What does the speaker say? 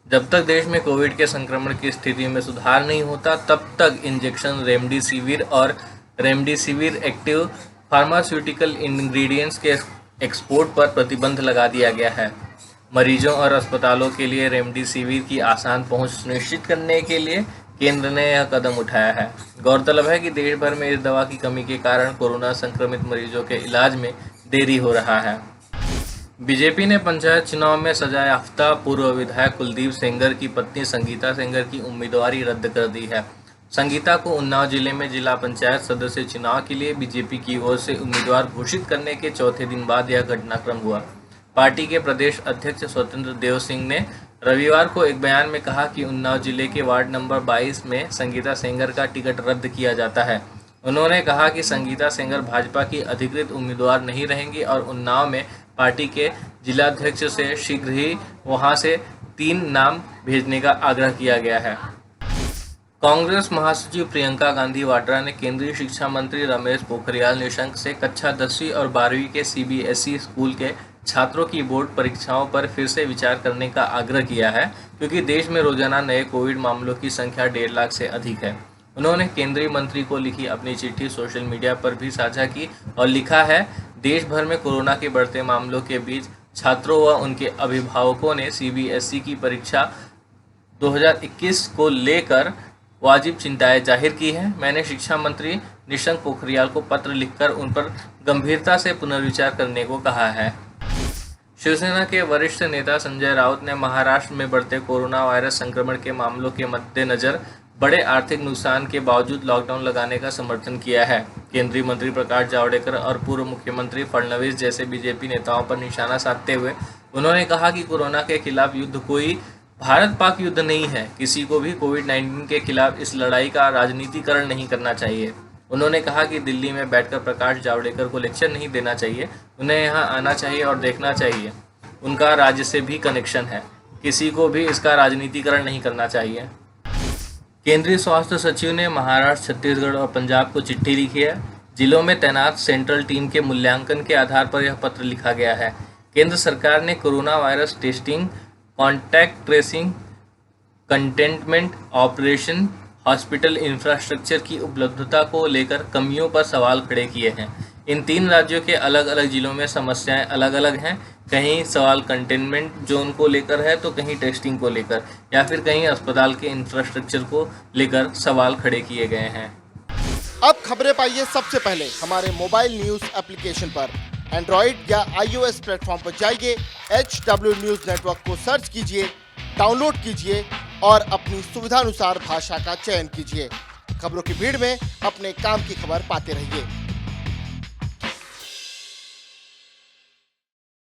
जब तक देश में कोविड के संक्रमण की स्थिति में सुधार नहीं होता, तब तक इंजेक्शन रेमडेसिविर और रेमडेसिविर एक्टिव फार्मास्यूटिकल इंग्रेडिएंट्स के एक्सपोर्ट पर प्रतिबंध लगा दिया गया है। मरीजों और अस्पतालों के लिए रेमडेसिविर की आसान पहुंच सुनिश्चित करने के लिए केंद्र ने यह कदम उठाया है। गौरतलब है कि देश भर में इस दवा की कमी के कारण कोरोना संक्रमित मरीजों के इलाज में देरी हो रहा है। बीजेपी ने पंचायत चुनाव में सजायाफ्ता पूर्व विधायक कुलदीप सेंगर की पत्नी संगीता सेंगर की उम्मीदवारी रद्द कर दी है। संगीता को उन्नाव जिले में जिला पंचायत सदस्य चुनाव के लिए बीजेपी की ओर से उम्मीदवार घोषित करने के चौथे दिन बाद यह घटनाक्रम हुआ। पार्टी के प्रदेश अध्यक्ष स्वतंत्र देव सिंह ने रविवार को एक बयान में कहा कि उन्नाव जिले के वार्ड नंबर 22 में संगीता सेंगर का टिकट रद्द किया जाता है। उन्होंने कहा कि संगीता सेंगर भाजपा की अधिकृत उम्मीदवार नहीं रहेंगी और उन्नाव में पार्टी के जिलाध्यक्ष से शीघ्र ही वहां से 3 नाम भेजने का आग्रह किया गया है। कांग्रेस महासचिव प्रियंका गांधी वाड्रा ने केंद्रीय शिक्षा मंत्री रमेश पोखरियाल निशंक से कक्षा 10वीं और 12वीं के सीबीएसई स्कूल के छात्रों की बोर्ड परीक्षाओं पर फिर से विचार करने का आग्रह किया है, क्योंकि देश में रोजाना नए कोविड मामलों की संख्या 1.5 लाख से अधिक है। उन्होंने केंद्रीय मंत्री को लिखी अपनी चिट्ठी सोशल मीडिया पर भी साझा की और लिखा है, देश भर में कोरोना के बढ़ते मामलों के बीच छात्रों व उनके अभिभावकों ने सीबीएसई की परीक्षा 2021 को लेकर वाजिब चिंताएं जाहिर की है। मैंने शिक्षा मंत्री निशंक पोखरियाल को पत्र लिखकर उन पर गंभीरता से पुनर्विचार करने को कहा है। शिवसेना के वरिष्ठ नेता संजय राउत ने महाराष्ट्र में बढ़ते कोरोना वायरस संक्रमण के मामलों के मद्देनजर बड़े आर्थिक नुकसान के बावजूद लॉकडाउन लगाने का समर्थन किया है। केंद्रीय मंत्री प्रकाश जावड़ेकर और पूर्व मुख्यमंत्री फडणवीस जैसे बीजेपी नेताओं पर निशाना साधते हुए उन्होंने कहा कि कोरोना के खिलाफ युद्ध कोई भारत पाक युद्ध नहीं है। किसी को भी कोविड-19 के खिलाफ इस लड़ाई का राजनीतिकरण नहीं करना चाहिए। उन्होंने कहा कि दिल्ली में बैठकर प्रकाश जावड़ेकर को लेक्चर नहीं देना चाहिए, उन्हें यहां आना चाहिए और देखना चाहिए। उनका राज्य से भी कनेक्शन है, किसी को भी इसका राजनीतिकरण नहीं करना चाहिए। केंद्रीय स्वास्थ्य सचिव ने महाराष्ट्र, छत्तीसगढ़ और पंजाब को चिट्ठी लिखी है। जिलों में तैनात सेंट्रल टीम के मूल्यांकन के आधार पर यह पत्र लिखा गया है। केंद्र सरकार ने corona virus testing, contact tracing, containment operation, hospital infrastructure की उपलब्धता को लेकर कमियों पर सवाल खड़े किए हैं। इन 3 राज्यों के अलग अलग जिलों में समस्याएं अलग अलग हैं। कहीं सवाल कंटेनमेंट जोन को लेकर है तो कहीं टेस्टिंग को लेकर, या फिर कहीं अस्पताल के इंफ्रास्ट्रक्चर को लेकर सवाल खड़े किए गए हैं। अब खबरें पाइए सबसे पहले हमारे मोबाइल न्यूज एप्लीकेशन पर। एंड्रॉइड या iOS प्लेटफॉर्म पर जाइए, HW न्यूज नेटवर्क को सर्च कीजिए, डाउनलोड कीजिए और अपनी सुविधानुसार भाषा का चयन कीजिए। खबरों की भीड़ में अपने काम की खबर पाते रहिए।